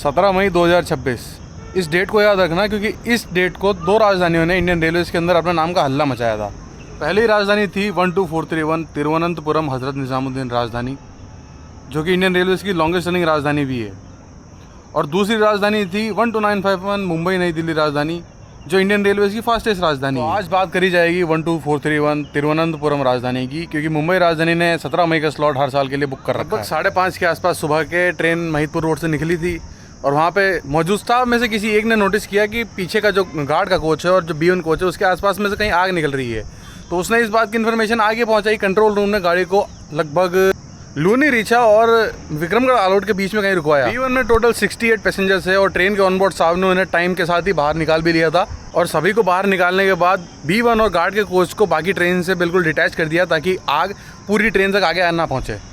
17 मई 2026। इस डेट को याद रखना क्योंकि इस डेट को दो राजधानियों ने इंडियन रेलवेज़ के अंदर अपने नाम का हल्ला मचाया था। पहली राजधानी थी 12431 तिरुवनंतपुरम हज़रत निज़ामुद्दीन राजधानी, जो कि इंडियन रेलवेज़ की लॉन्गेस्ट रनिंग राजधानी भी है। और दूसरी राजधानी थी 12951 मुंबई नई दिल्ली राजधानी, जो इंडियन रेलवेज़ की फास्टेस्ट राजधानी है। आज बात करी जाएगी 12431 तिरुवनंतपुरम राजधानी की, क्योंकि मुंबई राजधानी ने 17 मई का स्लॉट हर साल के लिए बुक कर रखा है। 5:30 के आसपास सुबह के ट्रेन महिदपुर रोड से निकली थी और वहाँ पे मौजूद स्टाफ में से किसी एक ने नोटिस किया कि पीछे का जो गार्ड का कोच है और जो B1 कोच है उसके आसपास में से कहीं आग निकल रही है। तो उसने इस बात की इन्फॉर्मेशन आगे पहुँचाई। कंट्रोल रूम ने गाड़ी को लगभग लूनी रीचा और विक्रमगढ़ आलोट के बीच में कहीं रुकवाया। B1 में टोटल 68 पैसेंजर्स है और ट्रेन के ऑनबोर्ड स्टाफ ने उन्हें टाइम के साथ ही बाहर निकाल भी लिया था। और सभी को बाहर निकालने के बाद B1 और गार्ड के कोच को बाकी ट्रेन से बिल्कुल डिटैच कर दिया ताकि आग पूरी ट्रेन तक आगे ना पहुँचे।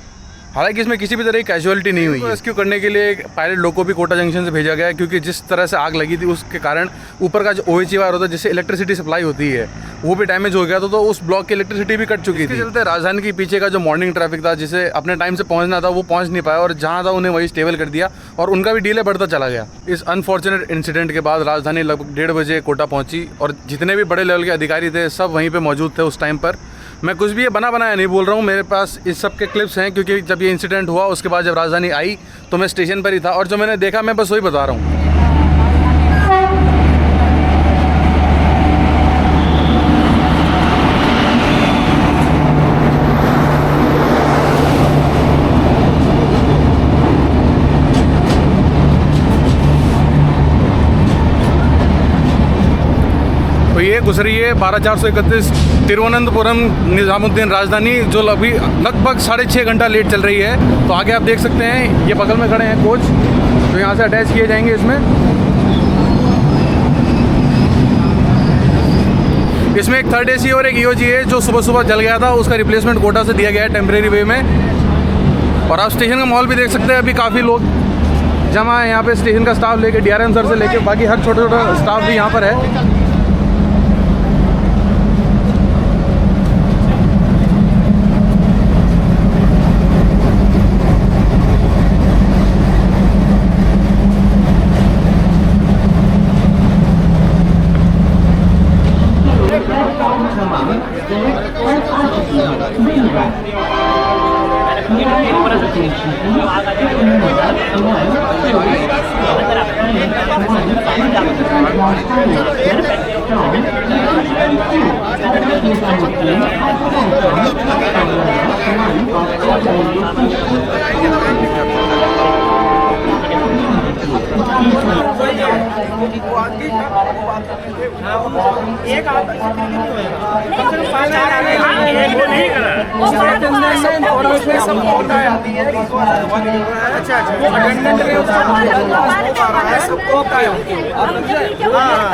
हालांकि इसमें किसी भी तरह की कैजुअलिटी नहीं हुई। रेस्क्यू करने के लिए पायलट लोग को भी कोटा जंक्शन से भेजा गया, क्योंकि जिस तरह से आग लगी थी उसके कारण ऊपर का जो OHE वायर होता है जिससे इलेक्ट्रिसिटी सप्लाई होती है वो भी डैमेज हो गया था, तो उस ब्लॉक की इलेक्ट्रिसिटी भी कट चुकी थी। इसके चलते राजधानी के पीछे का जो मॉर्निंग ट्रैफिक था जिसे अपने टाइम से पहुंचना था वो पहुंच नहीं पाया और जहां था उन्हें वही स्टेबल कर दिया और उनका भी डिले बढ़ता चला गया। इस अनफॉर्चुनेट इंसिडेंट के बाद राजधानी लगभग 1:30 बजे कोटा पहुंची और जितने भी बड़े लेवल के अधिकारी थे सब वहीं पर मौजूद थे उस टाइम पर। मैं कुछ भी ये बना बनाया नहीं बोल रहा हूँ, मेरे पास इस सब के क्लिप्स हैं, क्योंकि जब ये इंसिडेंट हुआ उसके बाद जब राजधानी आई तो मैं स्टेशन पर ही था और जो मैंने देखा मैं बस वही बता रहा हूँ। तो ये गुजरी है 12431 तिरुवनंतपुरम निज़ामुद्दीन राजधानी, जो लगभग 6.5 घंटा लेट चल रही है। तो आगे आप देख सकते हैं ये बगल में खड़े हैं कोच, तो यहाँ से अटैच किए जाएंगे इसमें एक थर्ड AC और एक EOG है जो सुबह सुबह जल गया था, उसका रिप्लेसमेंट कोटा से दिया गया है टेम्परेरी वे में। और आप स्टेशन का माहौल भी देख सकते हैं, अभी काफ़ी लोग जमा है यहाँ पे। स्टेशन का स्टाफ लेके DRM सर से लेके बाकी हर छोटा छोटा स्टाफ भी यहाँ पर है।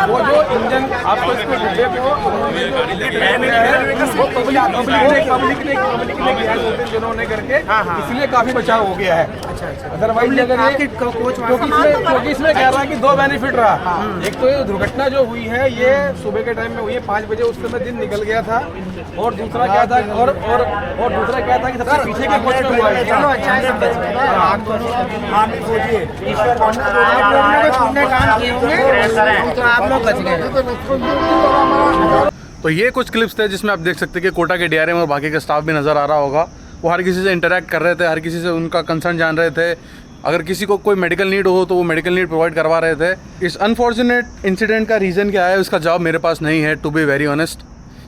वो जो इंजन आपको इसको डिब्बे को पब्लिक जिन्होंने करके इसलिए काफी बचाव हो गया है। अदरवाइज अगर क्योंकि इसमें कह रहा है कि 2 बेनिफिट रहा। एक तो ये दुर्घटना जो हुई है ये सुबह के टाइम में हुई है 5 बजे, उस समय दिन निकल गया था। और दूसरा क्या था और दूसरा क्या था कि सबसे पीछे के कोच में हुआ है। तो ये कुछ क्लिप्स थे जिसमें आप देख सकते हैं कि कोटा के DRM और बाकी का स्टाफ भी नज़र आ रहा होगा। वो हर किसी से इंटरेक्ट कर रहे थे, हर किसी से उनका कंसर्न जान रहे थे। अगर किसी को कोई मेडिकल नीड हो तो वो मेडिकल नीड प्रोवाइड करवा रहे थे। इस अनफॉर्चुनेट इंसिडेंट का रीज़न क्या है उसका जवाब मेरे पास नहीं है, टू बी वेरी ऑनेस्ट।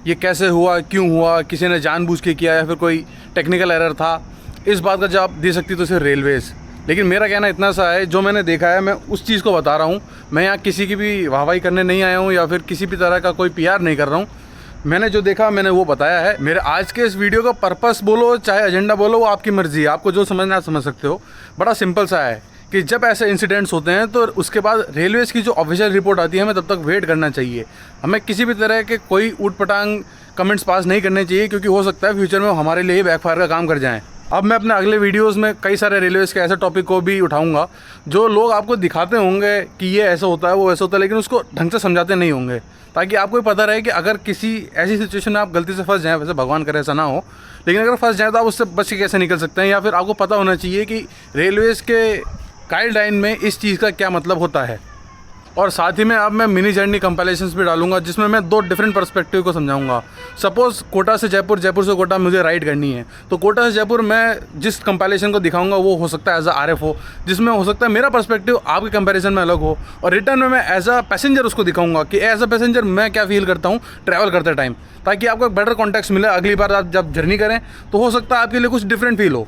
ये कैसे हुआ, क्यों हुआ, किसी ने जानबूझ के किया या फिर कोई टेक्निकल एरर था, इस बात का जवाब दे सकती तो सिर्फ रेलवेज़। लेकिन मेरा कहना इतना सा है, जो मैंने देखा है मैं उस चीज़ को बता रहा हूँ। मैं यहाँ किसी की भी वाहवाही करने नहीं आया हूँ या फिर किसी भी तरह का कोई PR नहीं कर रहा हूँ। मैंने जो देखा मैंने वो बताया है। मेरे आज के इस वीडियो का पर्पस बोलो चाहे एजेंडा बोलो वो आपकी मर्जी है, आपको जो समझना आप समझ सकते हो। बड़ा सिंपल सा है कि जब ऐसे इंसिडेंट्स होते हैं तो उसके बाद रेलवेज़ की जो ऑफिशियल रिपोर्ट आती है हमें तब तक वेट करना चाहिए। हमें किसी भी तरह के कोई ऊट पटांग कमेंट्स पास नहीं करने चाहिए, क्योंकि हो सकता है फ्यूचर में हमारे लिए बैकफायर का काम कर जाएँ। अब मैं अपने अगले वीडियोस में कई सारे रेलवेज़ के ऐसे टॉपिक को भी उठाऊंगा जो लोग आपको दिखाते होंगे कि ये ऐसा होता है वो ऐसा होता है, लेकिन उसको ढंग से समझाते नहीं होंगे, ताकि आपको पता रहे कि अगर किसी ऐसी सिचुएशन में आप गलती से फंस जाएँ, वैसे भगवान करे ऐसा ना हो, लेकिन अगर फंस जाए तो आप उससे बच के कैसे निकल सकते हैं। या फिर आपको पता होना चाहिए कि रेलवेज़ के गाइडलाइन में इस चीज़ का क्या मतलब होता है। और साथ ही में अब मैं मिनी जर्नी कंपैरिजन्स भी डालूंगा जिसमें मैं 2 डिफरेंट पर्सपेक्टिव को समझाऊंगा। सपोज़ कोटा से जयपुर, जयपुर से कोटा मुझे राइड करनी है, तो कोटा से जयपुर मैं जिस कंपैरिजन को दिखाऊंगा वो हो सकता है एज अ RF हो, जिसमें हो सकता है मेरा पर्सपेक्टिव आपके कंपैरिजन में अलग हो, और रिटर्न में मैं एज अ पैसेंजर उसको दिखाऊंगा कि एज अ पैसेंजर मैं क्या फील करता हूँ ट्रैवल करते टाइम, ताकि आपको एक बेटर कॉन्टेक्स्ट मिले। अगली बार आप जब जर्नी करें तो हो सकता है आपके लिए कुछ डिफरेंट फील हो।